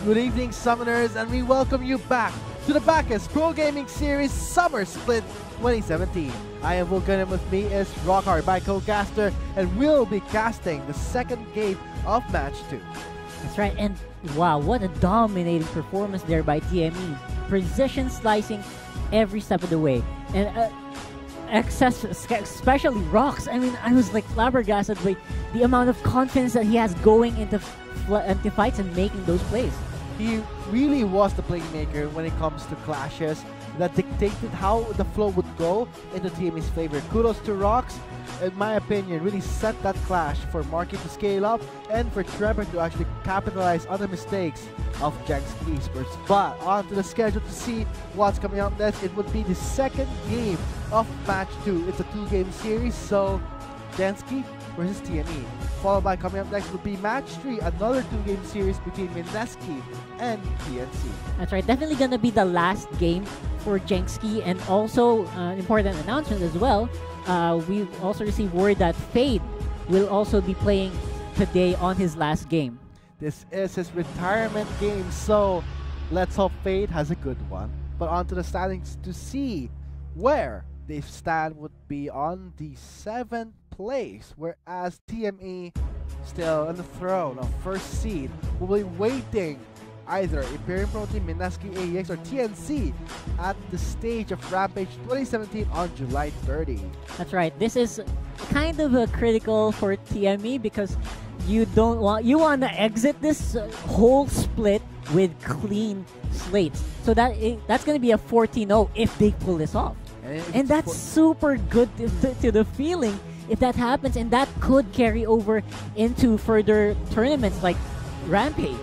Good evening, Summoners, and we welcome you back to the Bacchus Pro Gaming Series Summer Split 2017. I am Vulcan, and with me is Rockhard, my co-caster, and we'll be casting the second game of Match 2. That's right, and wow, what a dominating performance there by TME. Precision slicing every step of the way. And especially Rocks. I mean, I was like flabbergasted by the amount of confidence that he has going into fights and making those plays. He really was the playmaker when it comes to clashes that dictated how the flow would go into TME's favor. Kudos to Rocks, in my opinion, really set that clash for Marky to scale up and for Trevor to actually capitalize on the mistakes of JSK Esports. But on to the schedule to see what's coming up next. It would be the second game of Match 2. It's a 2-game series, so JSK versus TME. Followed by, coming up next, would be Match 3, another 2-game series between Mineski and PNC. That's right, definitely gonna be the last game for JSK, and also an important announcement as well. We've also received word that Fade will also be playing today on his last game. This is his retirement game, so let's hope Fade has a good one. But on to the standings to see where they stand would be on the 7th place, whereas TME still on the throne of first seed will be waiting either Imperium Pro Team, Mineski AEX, or TNC at the stage of Rampage 2017 on July 30. That's right, this is kind of a critical for TME because you want to exit this whole split with clean slates. So that's going to be a 14-0 if they pull this off. And that's super good to the feeling if that happens, and that could carry over into further tournaments like Rampage.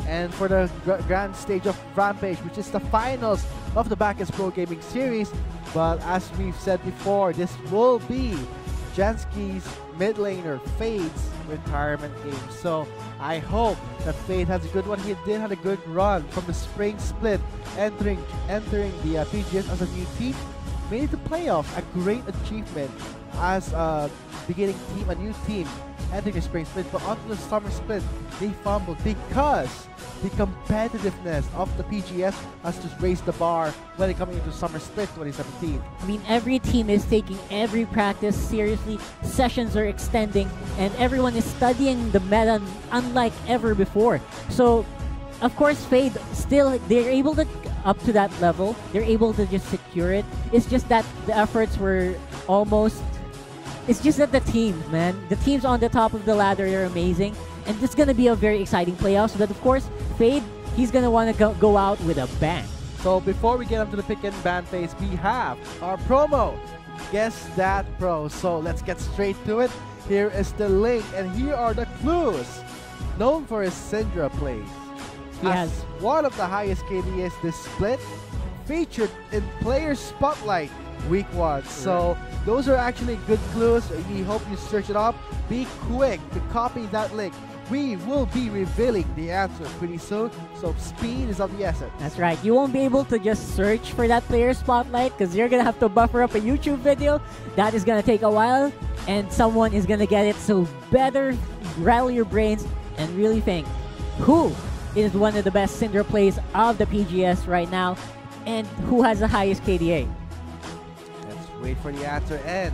And for the grand stage of Rampage, which is the finals of the Bacchus Pro Gaming Series, but as we've said before, this will be JSK's mid laner Fade's retirement game. So I hope that Fade has a good one. He did have a good run from the spring split, entering the PGS as a new team, made it to playoffs, a great achievement as a beginning team, a new team entering the spring split. But onto the summer split, they fumbled because the competitiveness of the PGS has just raised the bar when it coming into summer split 2017. I mean, every team is taking every practice seriously, sessions are extending, and everyone is studying the meta unlike ever before. So of course, Fade still, they're able to up to that level, they're able to just secure it. It's just that the efforts were almost, it's just that the teams, man, the teams on the top of the ladder are amazing, and it's gonna be a very exciting playoff. But of course, Fade, he's gonna want to go out with a bang. So before we get into the pick and ban phase, we have our promo, Guess That Pro. So let's get straight to it. Here is the link, and here are the clues. Known for his Syndra plays, he has one of the highest KDAs this split, featured in Player Spotlight Week 1. So those are actually good clues. We hope you search it up. Be quick to copy that link. We will be revealing the answer pretty soon, so speed is of the essence. That's right. You won't be able to just search for that Player Spotlight because you're going to have to buffer up a YouTube video. That is going to take a while, and someone is going to get it. So better rattle your brains and really think, who is one of the best Syndra plays of the PGS right now, and who has the highest KDA? Let's wait for the answer and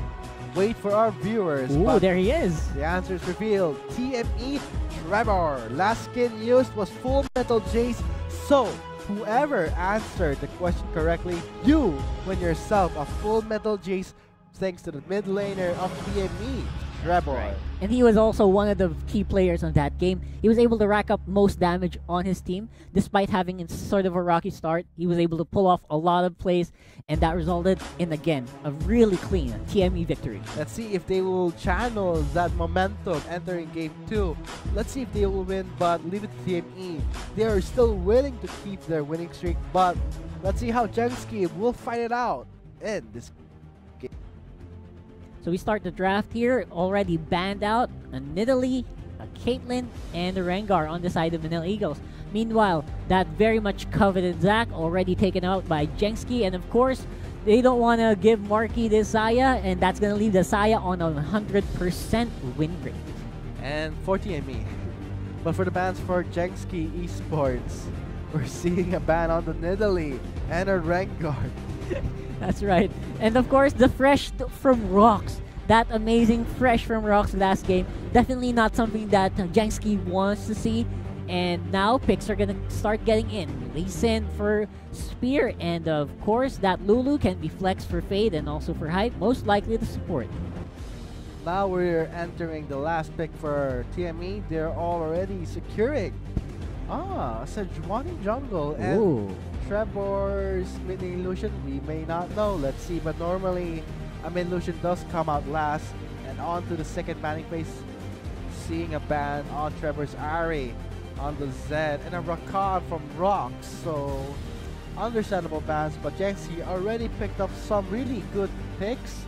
wait for our viewers. Ooh, there he is. The answer is revealed. TME Trevor. Last skin used was Full Metal Jace. So whoever answered the question correctly, you win yourself a Full Metal Jace thanks to the mid laner of TME, Trevor. Right. And he was also one of the key players on that game. He was able to rack up most damage on his team. Despite having sort of a rocky start, he was able to pull off a lot of plays, and that resulted in, again, a really clean TME victory. Let's see if they will channel that momentum entering Game 2. Let's see if they will win, but leave it to TME. They are still willing to keep their winning streak, but let's see how JSK will fight it out in this game. So we start the draft here, already banned out a Nidalee, a Caitlyn, and a Rengar on the side of Manila Eagles. Meanwhile, that very much coveted Zac already taken out by JSK, and of course, they don't want to give Marky the Saya, and that's going to leave the Saya on a 100% win rate. And for TME, But for the bans for Jenski Esports, we're seeing a ban on the Nidalee and a Rengar. That's right. And of course, the fresh from Rocks. That amazing fresh from Rocks last game. Definitely not something that Jenski wants to see. And now picks are gonna start getting in. Lee Sin for Spear, and of course that Lulu can be flexed for Fade and also for Hype, most likely the support. Now we're entering the last pick for TME. They're already securing Sejuani Jungle and Ooh. Trevor's mid-lane Lucian. We may not know, let's see, but normally Lucian does come out last. And on to the second banning phase, seeing a ban on Trevor's Ari on the Zed and a Rakan from Rocks. So understandable bans, but Jenski already picked up some really good picks,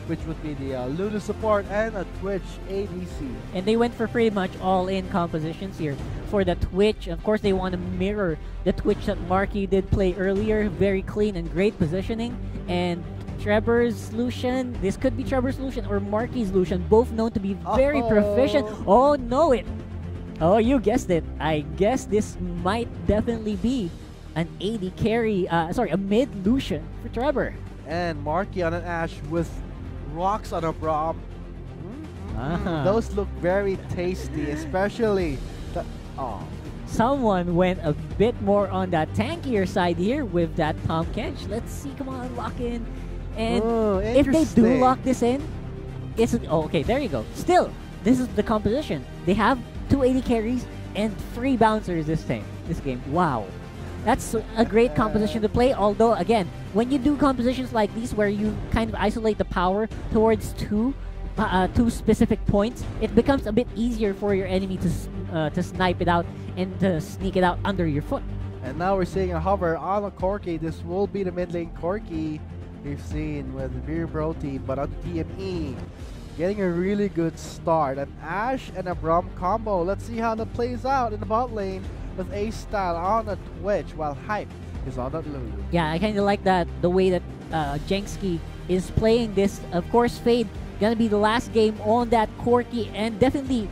which would be the Lulu support and a Twitch ADC. And they went for pretty much all-in compositions here. For the Twitch, of course they want to mirror the Twitch that Marky did play earlier. Very clean and great positioning. And Trevor's Lucian, this could be Trevor's Lucian or Marky's Lucian, both known to be very proficient. Oh no, oh, you guessed it. I guess this might definitely be an AD carry, a mid Lucian for Trevor. And Marky on an Ashe with Rocks on a Braum. Those look very tasty, especially the... Oh. Someone went a bit more on that tankier side here with that Tom Kench. Let's see, come on, lock in. And if they do lock this in, it's... Oh, okay, there you go. Still, this is the composition. They have 2 AD carries and 3 bouncers this game. Wow. That's a great composition to play, although, again, when you do compositions like these where you kind of isolate the power towards two specific points, it becomes a bit easier for your enemy to snipe it out and to sneak it out under your foot. And now we're seeing a hover on a Corki. This will be the mid lane Corki we've seen with the Beer Bro team, but on the TME, getting a really good start. An Ashe and a Braum combo. Let's see how that plays out in the bot lane with A-Style on a Twitch while Hype is on that Lulu. Yeah, I kind of like that, the way that Jenski is playing this. Of course, Fade gonna be the last game on that Corki, and definitely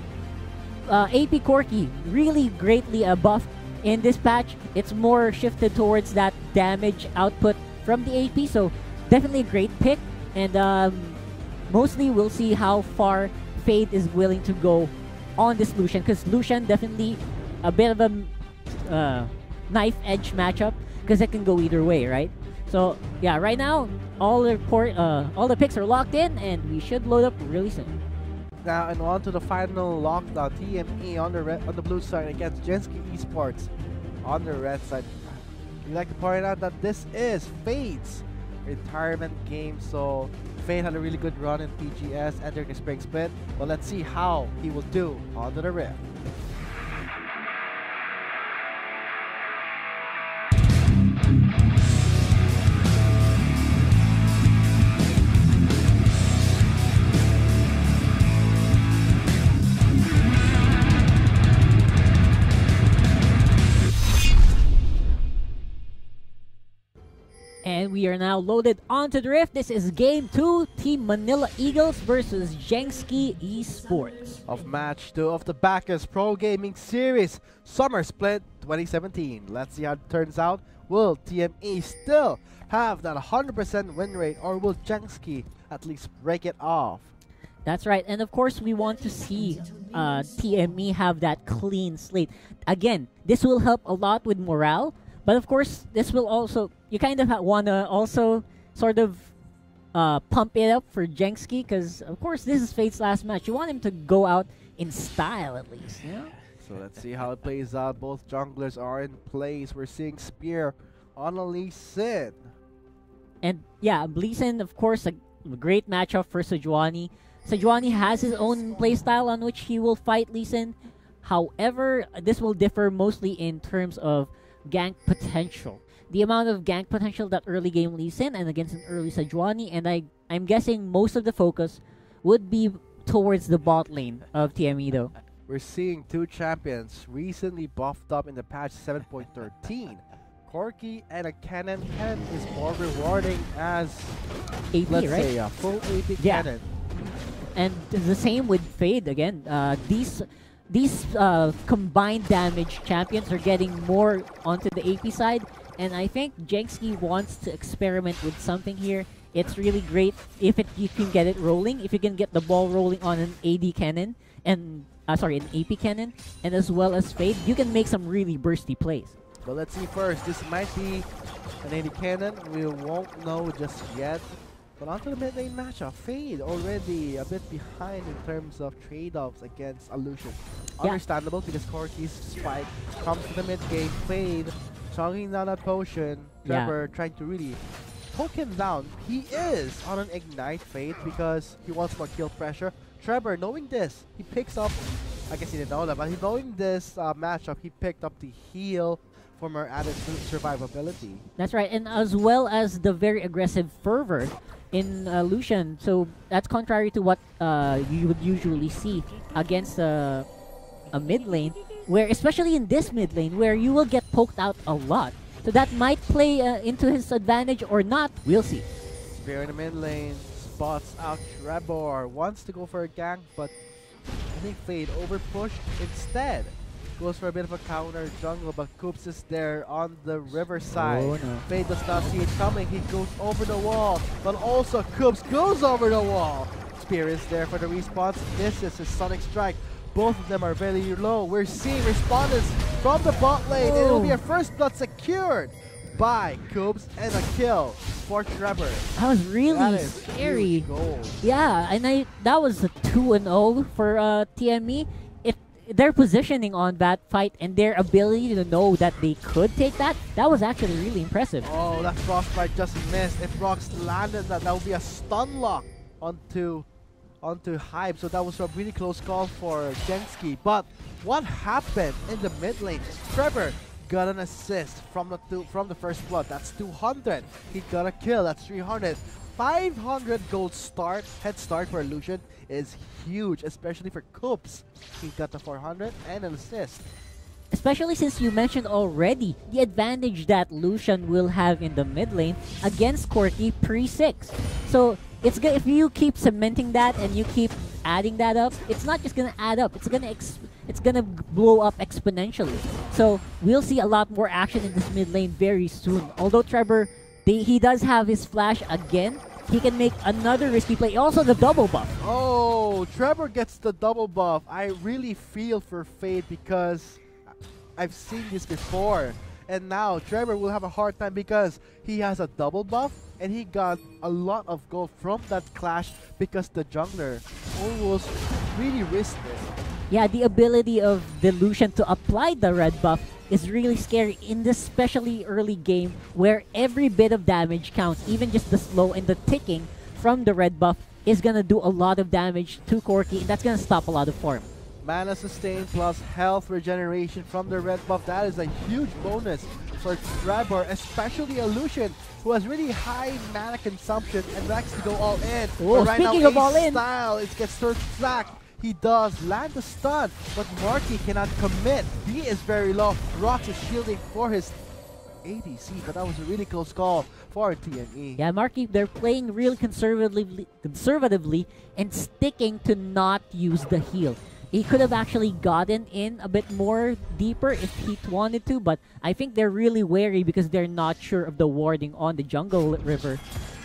AP Corki really greatly buffed in this patch. It's more shifted towards that damage output from the AP, so definitely a great pick. And mostly we'll see how far Fade is willing to go on this Lucian, because Lucian definitely a bit of a knife edge matchup, because it can go either way, right? So yeah, right now all the picks are locked in, and we should load up really soon. Now and on to the final lockdown. TME on the blue side against Jenski Esports on the red side. We'd like to point out that this is Fade's retirement game, so Fade had a really good run in PGS entering the spring split, but let's see how he will do onto the Rift. And we are now loaded onto the Rift. This is Game 2, Team Manila Eagles versus Jenski Esports. Of Match 2 of the Bacchus Pro Gaming Series Summer Split 2017. Let's see how it turns out. Will TME still have that 100% win rate, or will Jenski at least break it off? That's right. And of course, we want to see TME have that clean slate. Again, this will help a lot with morale. But of course, this will also, you kind of want to also sort of pump it up for Jenski, because of course this is Fade's last match. You want him to go out in style at least. Yeah. So let's see how it plays out. Both junglers are in place. We're seeing Spear on a Lee Sin. And yeah, Lee Sin, of course, a great matchup for Sejuani. Sejuani has his own playstyle on which he will fight Lee Sin. However, this will differ mostly in terms of gank potential. The amount of gank potential that early game Lee Sin and against an early Sejuani, and I'm guessing most of the focus would be towards the bot lane of TME though. We're seeing 2 champions recently buffed up in the patch 7.13. Corki and a Cannon. Cannon is more rewarding as AP, let's right? say a full AP Cannon. And the same with Fade again. These these combined damage champions are getting more onto the AP side, and I think Jenski wants to experiment with something here. It's really great if you can get it rolling, if you can get the ball rolling on an AD cannon, and an AP cannon, and as well as Fade, you can make some really bursty plays. But let's see first. This might be an AD cannon. We won't know just yet. But onto the mid lane matchup. Fade already a bit behind in terms of trade-offs against Illusion. Yeah. Understandable because Corky's spike comes to the mid game. Fade chugging down that potion. Trevor trying to really poke him down. He is on an ignite Fade because he wants more kill pressure. Trevor, knowing this, he picks up, I guess he didn't know that, but knowing this matchup, he picked up the heal for more added survivability. That's right, and as well as the very aggressive fervor in Lucian. So that's contrary to what you would usually see against a mid lane, where especially in this mid lane, where you will get poked out a lot. So that might play into his advantage or not. We'll see. Spear in the mid lane, spots out Trevor, wants to go for a gank, but I think Fade overpushed instead. Goes for a bit of a counter jungle, but Koops is there on the riverside. Oh, no. Fade does not see it coming. He goes over the wall, but also Koops goes over the wall. Spear is there for the response. This is his Sonic Strike. Both of them are very low. We're seeing responders from the bot lane, and it'll be a first blood secured by Koops and a kill for Trevor. That was really That is scary. huge goal. Yeah, and that was a 2-0 for TME. If their positioning on that fight and their ability to know that they could take that was actually really impressive. Oh, that frostbite just missed. If Rocks landed that would be a stun lock onto Hype. So that was a really close call for Jenski. But what happened in the mid lane? Trevor got an assist from the first blood. That's 200. He got a kill. That's 300. 500 gold head start for Illusion is huge, especially for Koops. He got the 400 and an assist. Especially since you mentioned already the advantage that Lucian will have in the mid lane against Corky pre-6. So it's good if you keep cementing that and you keep adding that up. It's not just gonna add up. It's gonna blow up exponentially. So we'll see a lot more action in this mid lane very soon. Although Trevor, he does have his flash again. He can make another risky play. Also the double buff. Oh, Trevor gets the double buff. I really feel for Fade because I've seen this before. And now Trevor will have a hard time because he has a double buff and he got a lot of gold from that clash because the jungler almost really risked it. Yeah, the ability of the Lucian to apply the red buff is really scary in this especially early game where every bit of damage counts. Even just the slow and the ticking from the red buff is gonna do a lot of damage to Corky, and that's gonna stop a lot of farm. Mana sustain plus health regeneration from the red buff. That is a huge bonus for Trevor, especially Illusion, who has really high mana consumption and likes to go all in. Oh, but right speaking now, of all in, style, it gets searched back. He does land the stun, but Marky cannot commit. He is very low. Rox is shielding for his ADC, but that was a really close call for TME. yeah, Marky, they're playing real conservatively and sticking to not use the heal. He could have actually gotten in a bit more deeper if he wanted to, but I think they're really wary because they're not sure of the warding on the jungle river.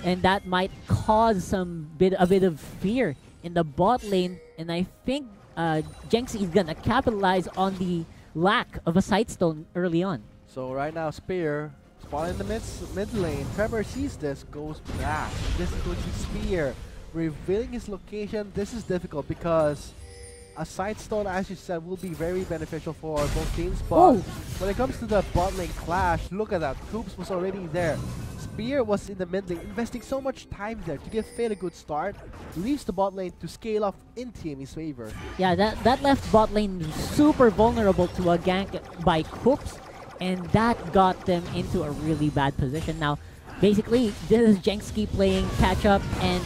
And that might cause a bit of fear in the bot lane. And I think Jenksi is gonna capitalize on the lack of a sightstone early on. So right now, Spear spawn in the mid lane. Trevor sees this, goes back. This is going to be Spear revealing his location. This is difficult because a side stone, as you said, will be very beneficial for both teams. But when it comes to the bot lane clash, look at that. Koops was already there. Spear was in the mid lane, investing so much time there to give Fade a good start. Leaves the bot lane to scale off in TME's favor. Yeah, that left bot lane super vulnerable to a gank by Koops, and that got them into a really bad position. Now, basically, this is Jenski playing catch up, and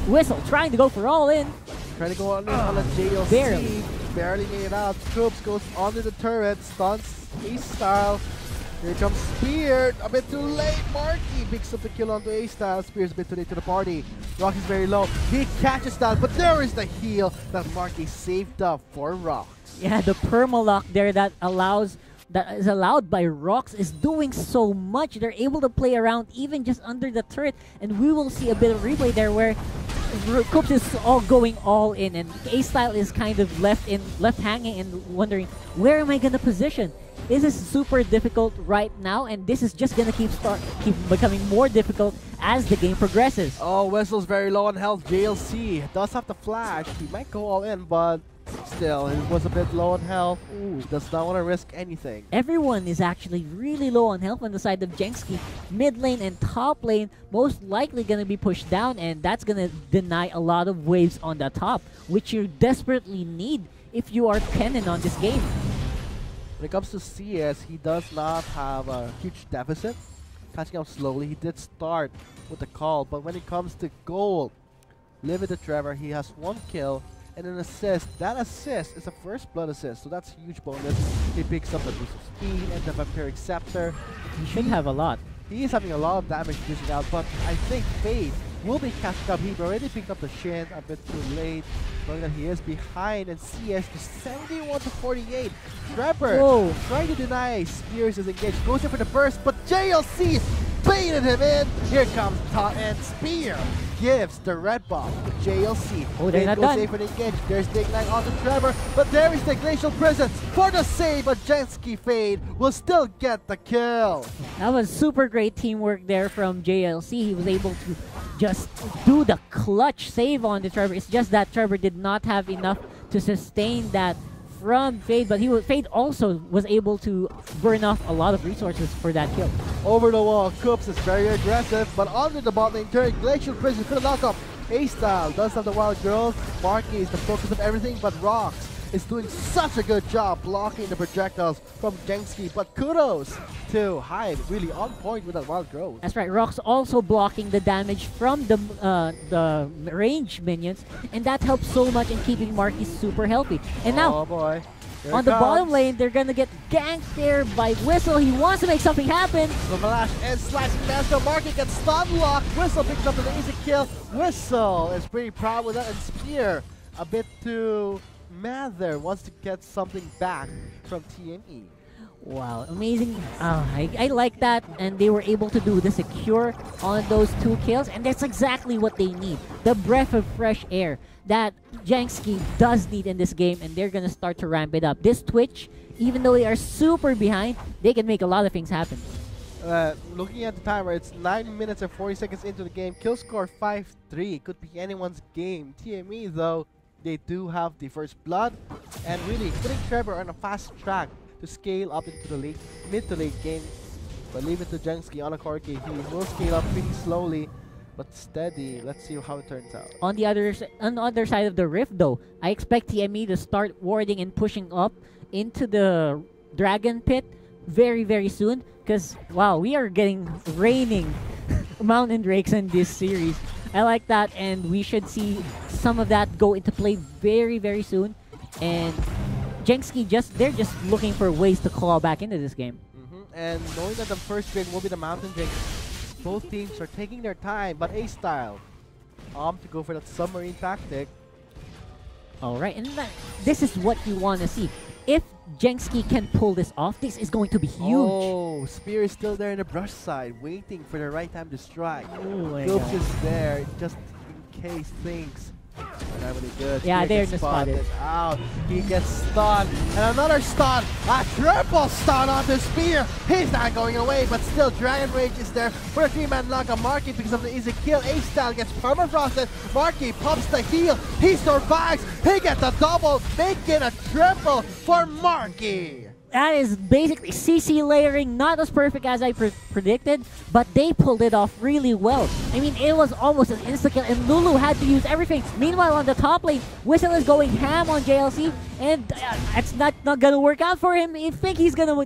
Whistle trying to go for all in. Trying to go on a JLC. Barely made it out. Koops goes onto the turret, stuns Ace Style. Here comes Spear. A bit too late. Marky picks up the kill onto Ace Style. Spear's a bit too late to the party. Rox is very low. He catches that, but there is the heal that Marky saved up for Rox. Yeah, the permalock there that is allowed by Rox is doing so much. They're able to play around even just under the turret, and we will see a bit of replay there where Coops is all going all in, and A-Style is kind of left hanging and wondering, where am I gonna position? This is super difficult right now, and this is just gonna keep becoming more difficult as the game progresses. Oh, Whistle's very low on health. JLC does have the flash. He might go all in, but still, he was a bit low on health. Ooh, does not want to risk anything. Everyone is actually really low on health on the side of Jenski. Mid lane and top lane most likely going to be pushed down, and that's going to deny a lot of waves on the top, which you desperately need if you are Kennen on this game. When it comes to CS, he does not have a huge deficit. Catching up slowly, he did start with the call, but when it comes to gold, limited Trevor, he has 1 kill and an assist. That assist is a first blood assist, so that's a huge bonus. He picks up the boost of speed and the Vampiric Scepter. He should have a lot. He is having a lot of damage dishing out, but I think Fade will be catching up. He already picked up the Shin a bit too late, knowing that he is behind, and CS to 71 to 48. Trevor trying to deny Spears is engaged, goes in for the burst, but JLC baited him in. Here comes top end Spear. Gives the red buff to JLC. Oh, they're not done. Safe and engaged. There's the ignite onto Trevor, but there is the glacial presence for the save, but Jenski Fade will still get the kill. That was super great teamwork there from JLC. He was able to just do the clutch save on the Trevor. It's just that Trevor did not have enough to sustain that from Fade, but Fade also was able to burn off a lot of resources for that kill. Over the wall, Coops is very aggressive, but under the bot lane turret, Glacial Prison could knock up. A-Style does have the Wild Girls. Marky is the focus of everything, but Rox is doing such a good job blocking the projectiles from Jenski, but kudos to Hyde, really on point with that Wild Growth. That's right, Rox also blocking the damage from the range minions, and that helps so much in keeping Marky super healthy. And now, oh boy. On the bottom lane, they're gonna get ganked there by Whistle. He wants to make something happen. The Malash and slashing Master Marky gets stun locked. Whistle picks up an easy kill. Whistle is pretty proud with that, and Spear a bit too mad there. Wants to get something back from TME. Wow, amazing. I like that, and they were able to do the secure on those 2 kills, and that's exactly what they need. The breath of fresh air that Jenski does need in this game, and they're gonna start to ramp it up. This Twitch, even though they are super behind, they can make a lot of things happen. Looking at the timer, it's 9 minutes and 40 seconds into the game. Kill score 5-3. Could be anyone's game. TME, though, they do have the first blood, and really putting Trevor on a fast track to scale up into the mid to late game. But leave it to Jenski on a Corki. He will scale up pretty slowly, but steady. Let's see how it turns out. On the other side of the rift, though, I expect TME to start warding and pushing up into the Dragon Pit very, very soon. Because, wow, we are getting raining Mountain Drakes in this series. I like that, and we should see some of that go into play very, very soon. And Jenski they're just looking for ways to claw back into this game. And knowing that the first game will be the Mountain Drake, both teams are taking their time, but A-Style to go for that submarine tactic. Alright, and this is what you want to see. If Jenski can pull this off, this is going to be huge. Oh, Spear is still there in the brush side, waiting for the right time to strike. Oh Goops is there, just in case things are not really good. Yeah, Spear they're gets spotted out. He gets stunned, and another stun. A triple stun onto Spear. He's not going away, but still Dragon Rage is there for a 3-man knock on Marky because of the easy kill. A-Style gets permafrosted. Marky pops the heal. He survives. He gets a double, making a triple for Marky. That is basically CC layering, not as perfect as I predicted, but they pulled it off really well. I mean, it was almost an insta-kill, and Lulu had to use everything. Meanwhile, on the top lane, Whistle is going ham on JLC, and it's not gonna work out for him. I think he's gonna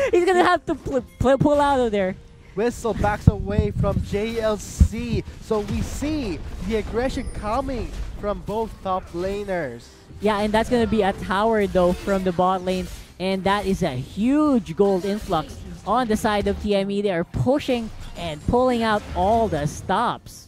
he's gonna have to pull out of there. Whistle backs away from JLC, so we see the aggression coming from both top laners. Yeah, and that's gonna be a tower though from the bot lane. And that is a huge gold influx on the side of TME. They are pushing and pulling out all the stops.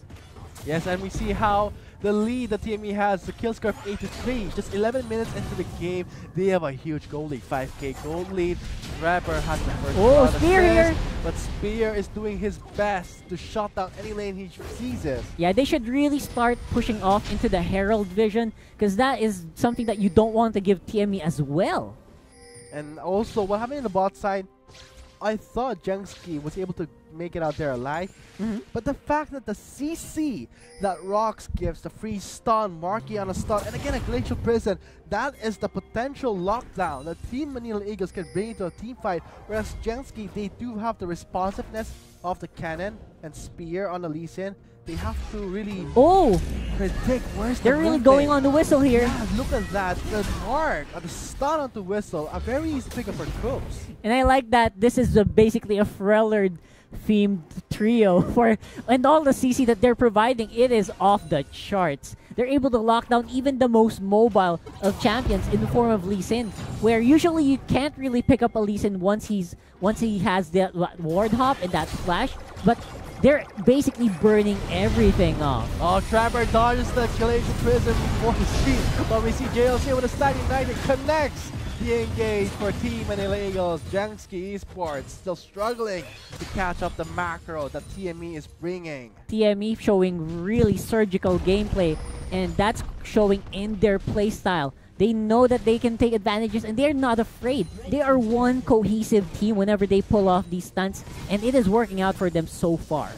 Yes, and we see how the lead the TME has, the kill score of 8-3. Just 11 minutes into the game, they have a huge gold lead, 5k gold lead. Trevor has the first round Spear assist, here! but Spear is doing his best to shut down any lane he seizes. Yeah, they should really start pushing off into the Herald vision, because that is something that you don't want to give TME as well. And also, what happened in the bot side, I thought JSK was able to make it out there alive, but the fact that the CC that Rox gives, the free stun, Marky on a stun, and again a Glacial Prison, that is the potential lockdown that Team Manila Eagles can bring into a team fight, whereas JSK, they do have the responsiveness of the cannon and spear on the Lee Sin. They have to really predict where's They're really going on the whistle here. Yeah, look at that. The mark, the stun on the whistle, a very easy pick for troops. And I like that this is basically a Freljord themed trio and all the CC that they're providing, it is off the charts. They're able to lock down even the most mobile of champions in the form of Lee Sin, where usually you can't really pick up a Lee Sin once he has that ward hop and that flash, but they're basically burning everything off. Oh, Trevor dodges the Glacial Prison before the speed, but we see JLC with a Stag United connects the engage for Team Manila Eagles. JSK Esports still struggling to catch up the macro that TME is bringing. TME showing really surgical gameplay, and that's showing in their playstyle. They know that they can take advantages, and they're not afraid. They are one cohesive team whenever they pull off these stunts, and it is working out for them so far.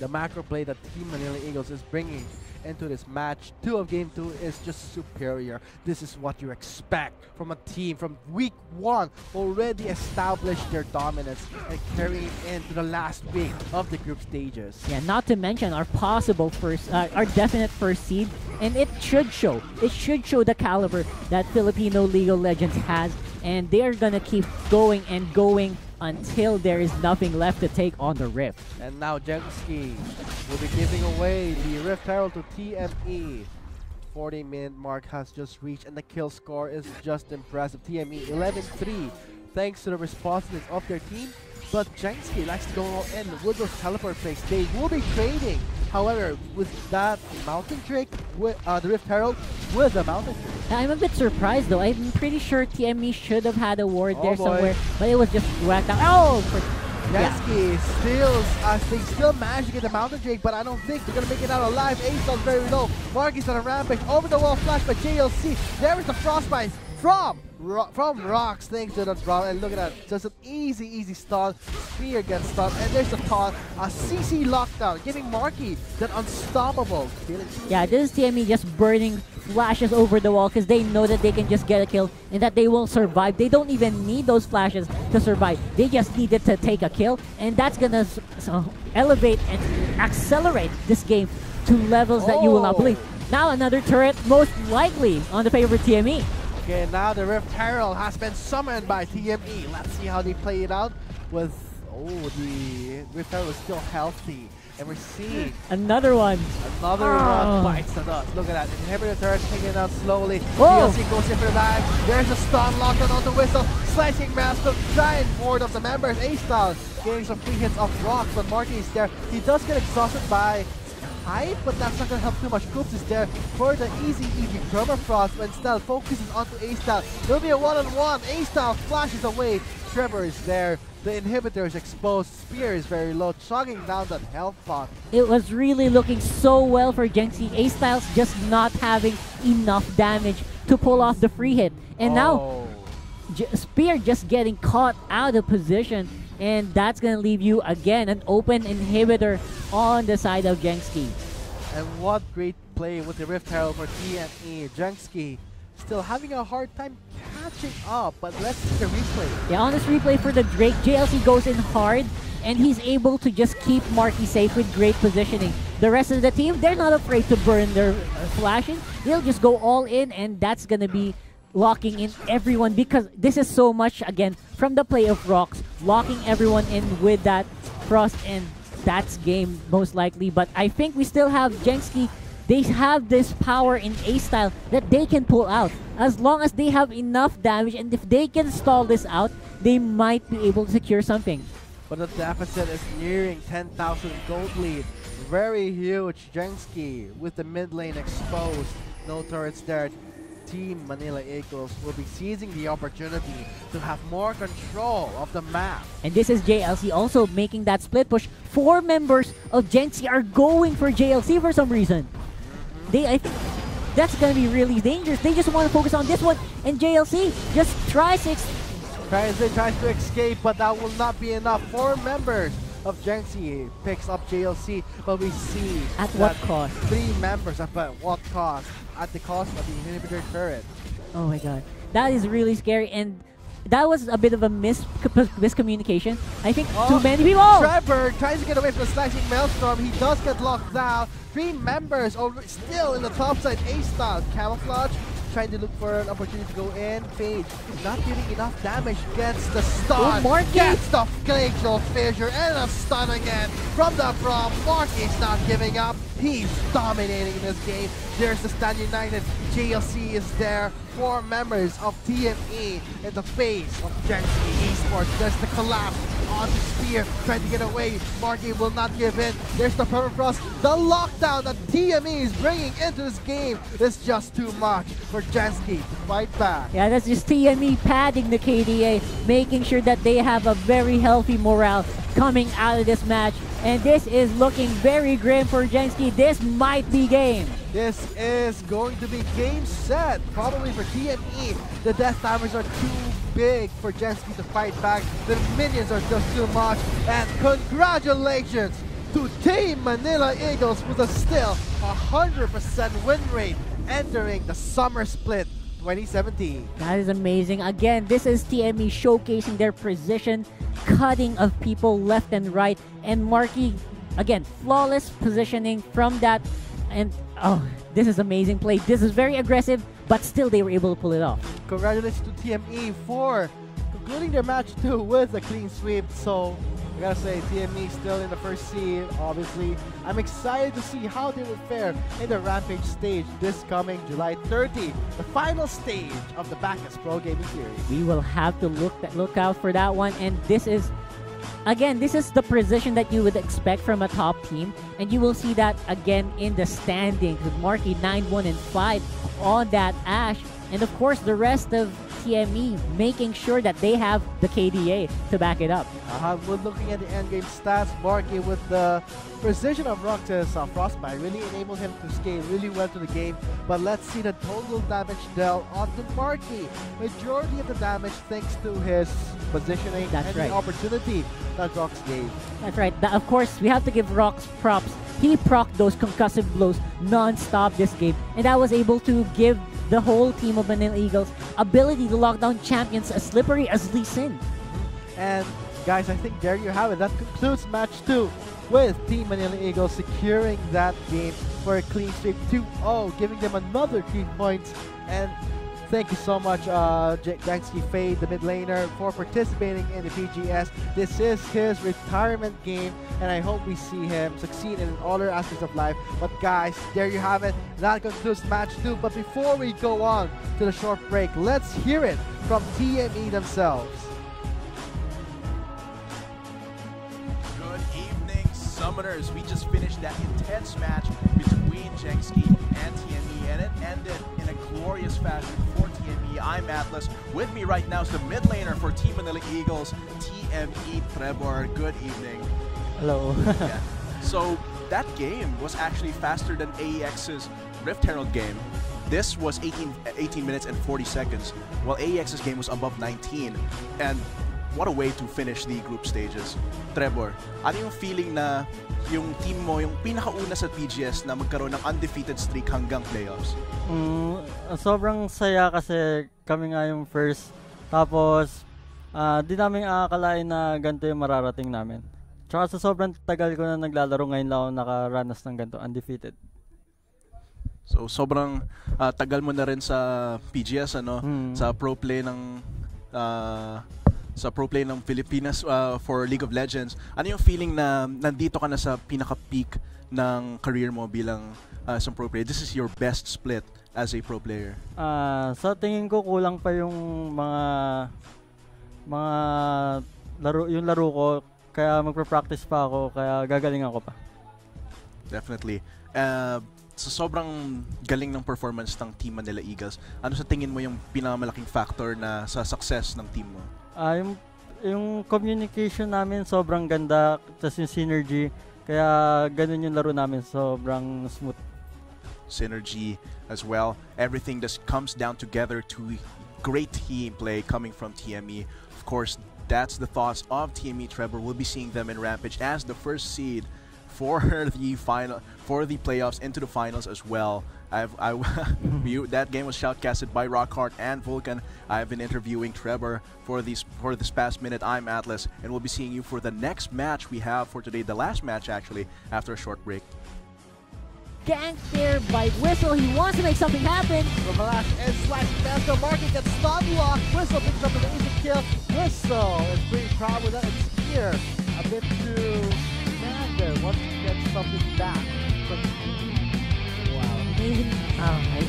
The macro play that Team Manila Eagles is bringing into this match 2 of game 2 is just superior. This is what you expect from a team from week 1 already established their dominance and carrying into the last week of the group stages. Yeah, not to mention our possible our definite first seed, and it should show. It should show the caliber that Filipino League of Legends has, and they're gonna keep going and going until there is nothing left to take on the Rift. And now JSK will be giving away the Rift Herald to TME. 40-minute mark has just reached, and the kill score is just impressive. TME 11-3 thanks to the responsiveness of their team, but JSK likes to go all in with those teleport plays. They will be trading, however, with that Mountain Drake, with the Rift Herald with the Mountain Drake. I'm a bit surprised though. I'm pretty sure TME should have had a ward there boy. somewhere, but it was just whacked out. Oh! JSK they still managed to get the Mountain Drake, but I don't think they're going to make it out alive. Ace is very low. Marky's on a rampage. Over the wall flash by JLC. There is the Frostbite from Rox. Thanks to the drop. And look at that. Just an easy stun. Spear gets stunned. And there's the taunt. A CC lockdown, giving Marky that unstoppable feeling. Yeah, this is TME just burning flashes over the wall because they know that they can just get a kill and that they will survive. They don't even need those flashes to survive. They just needed to take a kill, and that's gonna elevate and accelerate this game to levels that you will not believe. Now another turret, most likely on the favor of TME. Okay, now the Rift Herald has been summoned by TME. Let's see how they play it out with... Oh, the Rift Herald is still healthy. And we're seeing another one. Another one bites the dust. Look at that. Inhibitor turret taking it out slowly. Whoa. DLC goes in for the dive. There's a stun lockdown on the whistle. Slicing Master, giant board of the members. A-Style getting some free hits off Rock, but Marky is there. He does get exhausted by Hype, but that's not going to help too much. Coops is there for the easy permafrost, but instead focuses onto A-Style. There'll be a one-on-one. A-Style flashes away. Trevor is there. The inhibitor is exposed. Spear is very low, chugging down that health pot. It was really looking so well for JSK. A-Styles just not having enough damage to pull off the free hit. And now, Spear just getting caught out of position. And that's going to leave you, again, an open inhibitor on the side of JSK. And what great play with the Rift Herald for TME. JSK still having a hard time catching up, but let's see the replay. Yeah, on this replay for the Drake, JLC goes in hard, and he's able to just keep Marky safe with great positioning. The rest of the team, they're not afraid to burn their flashes. They'll just go all in, and that's going to be locking in everyone, because this is so much, again, from the play of Rox, locking everyone in with that Frost, and that's game most likely. But I think we still have JSK. They have this power in A-Style that they can pull out. As long as they have enough damage, and if they can stall this out, they might be able to secure something. But the deficit is nearing 10,000 gold lead. very huge. Jenski with the mid lane exposed. No turrets there. Team Manila Eagles will be seizing the opportunity to have more control of the map. And this is JLC also making that split push. 4 members of Genxi are going for JLC for some reason. I think that's gonna be really dangerous. They just want to focus on this one, and JLC just tries to escape, but that will not be enough. 4 members of Genxi picks up JLC, but we see at what cost? 3 members at what cost? At the cost of the inhibitor turret. Oh my god. That is really scary, and that was a bit of a miscommunication. I think too many people. Trevor tries to get away from the slicing maelstrom. He does get locked down. 3 members still in the top side. A-style camouflage, trying to look for an opportunity to go in. Fade not getting enough damage. Gets the stun. Gets the glacial fissure and a stun again from the Braum. Marky's not giving up. He's dominating in this game. There's the Stand United. JLC is there. 4 members of TME in the face of Genxi Esports. There's the collapse on the spear, trying to get away. Marky will not give in. There's the permafrost. The lockdown that TME is bringing into this game is just too much for Genxi to fight back. Yeah, that's just TME padding the KDA, making sure that they have a very healthy morale coming out of this match. And this is looking very grim for Genxi. This might be game. This is going to be game set, probably for TME. The death timers are too big for Genxi to fight back. The minions are just too much. And congratulations to Team Manila Eagles with a still 100% win rate entering the Summer Split 2017. That is amazing. Again, this is TME showcasing their precision, cutting of people left and right, and Marky, again, flawless positioning from that. And oh, this is amazing play. This is very aggressive, but still they were able to pull it off. Congratulations to TME for concluding their match 2 with a clean sweep. So I gotta say, TME still in the first seed, obviously. I'm excited to see how they will fare in the Rampage stage this coming July 30, the final stage of the Bacchus Pro Gaming Series. We will have to look out for that one, and this is, again, this is the position that you would expect from a top team, and you will see that again in the standings with Marky 9-1-5 on that Ash, and of course the rest of TME making sure that they have the KDA to back it up. We're looking at the endgame stats. Marky with the precision of Roxas Frostbite really enabled him to scale really well to the game. But let's see the total damage dealt onto Marky. Majority of the damage thanks to his positioning and the opportunity that Rox gave. That's right. Of course, we have to give Rox props. He procced those concussive blows non-stop this game, and that was able to give the whole team of Manila Eagles ability to lock down champions as slippery as Lee Sin. And guys, I think there you have it. That concludes match 2 with Team Manila Eagles securing that game for a clean sweep 2-0, giving them another 3 points. And thank you so much, Genxi Fade, the mid laner, for participating in the PGS. This is his retirement game, and I hope we see him succeed in all other aspects of life. But guys, there you have it. That concludes match 2. But before we go on to the short break, let's hear it from TME themselves. Good evening, Summoners. We just finished that intense match between Genxi and TME, and it ended in a glorious fashion for TME. I'm Atlas. With me right now is the mid laner for Team Manila Eagles, TME Trevor. Good evening. Hello. Yeah. So that game was actually faster than AEX's Rift Herald game. This was 18 minutes and 40 seconds, while AEX's game was above 19. And what a way to finish the group stages. Trevor, ano yung feeling na yung team mo, yung pinakauna sa PGS na magkaroon ng undefeated streak hanggang playoffs? Sobrang saya kasi kami nga yung first. Tapos, di namin aakalain na ganito yung mararating namin. Tsaka sa sobrang tagal ko na naglalaro, ngayon lang ako nakaranas ng ganito, undefeated. So, sobrang tagal mo na rin sa PGS, ano? Sa pro play ng Pilipinas for League of Legends. Ano yung feeling na nandito ka na sa pinaka-peak ng career mo bilang isang pro player? This is your best split as a pro player. Sa tingin ko kulang pa yung mga laro ko, kaya magpa-practice pa ako, kaya gagalingan ko pa. Definitely. Sa sobrang galing ng performance ng Team Manila Eagles, ano sa tingin mo yung pinakamalaking factor na sa success ng team mo? Yung communication namin sobrang ganda, tas yung synergy, kaya ganun yung laro namin, sobrang smooth. Synergy as well. Everything just comes down together to great team play coming from TME. Of course, that's the thoughts of TME Trevor. We'll be seeing them in Rampage as the first seed for the playoffs into the finals as well. That game was shoutcasted by Rockhart and Vulcan. I've been interviewing Trevor for this past minute. I'm Atlas, and we'll be seeing you for the next match we have for today, the last match actually, after a short break. Ganked there by Whistle. He wants to make something happen. From the last edge slash Master Market gets stun locked. Whistle picks up an easy kill. Whistle is pretty proud with that. It's here. A bit too there. Wants to get something back. Wow, amazing.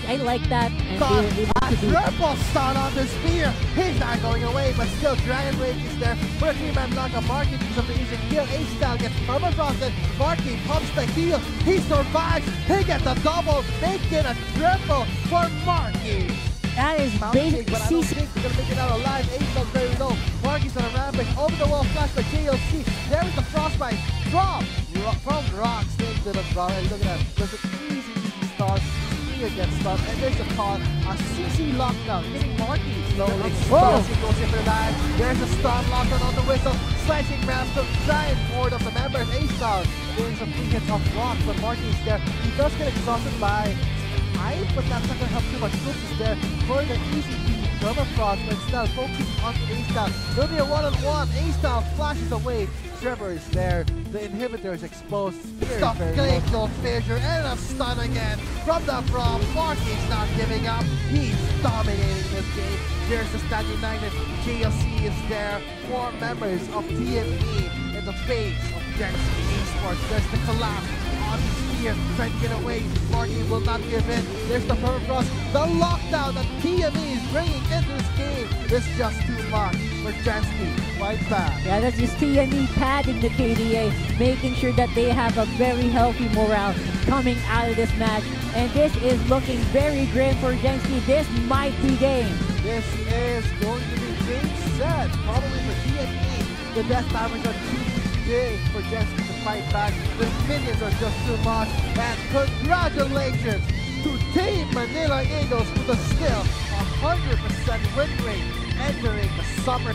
I like that. And Got they're able a to do triple stun on the spear. He's not going away, but still Dragon Rage is there. For a 3-man knock, a Marky picks up the easy kill. H-Style gets permafrosted. Marky pumps the heal. He survives. He gets a double. Making a triple for Marky. that is Mounting, basic but I don't CC. think they're going to make it out alive. H-Style's very low. Marky's on a rampage. Over the wall flash by JLC. There is the frostbite. Drop from Rocks into the ground. And look at that. There's an easy start. Gets stunned, and there's a call, a CC lockdown, hitting Marky slowly. Whoa! He goes in for the dive. There's a stun lockdown on the Whistle. Slicing grabs the giant board of the members. Ace-Style doing some free hits off Rock, but Marky is there. He does get exhausted by Hype, but that's not going to help too much. Brooks is there for the easy beat. Permafrost, but still focusing on the Ace-Style. It'll be a one-on-one. Ace-Style flashes away. Trevor is there. The inhibitor is exposed. Stop killing Gold Fissure and a stun again from the From. Marky's not giving up. He's dominating this game. There's the standing magnet. JLC is there. 4 members of TME in the face of JSK Esports. There's the collapse on the spear, trying to get away. Marky will not give in. There's the permafrost. The lockdown that TME is bringing into this game is just too much for JSK. Fight back. Yeah, that's just TME padding the KDA, making sure that they have a very healthy morale coming out of this match. And this is looking very grim for Jenski. This might be game. This is going to be game set, probably for TME. The death timers are too big for Jenski to fight back. The minions are just too much. And congratulations to Team Manila Eagles with a still 100% win rate entering the summer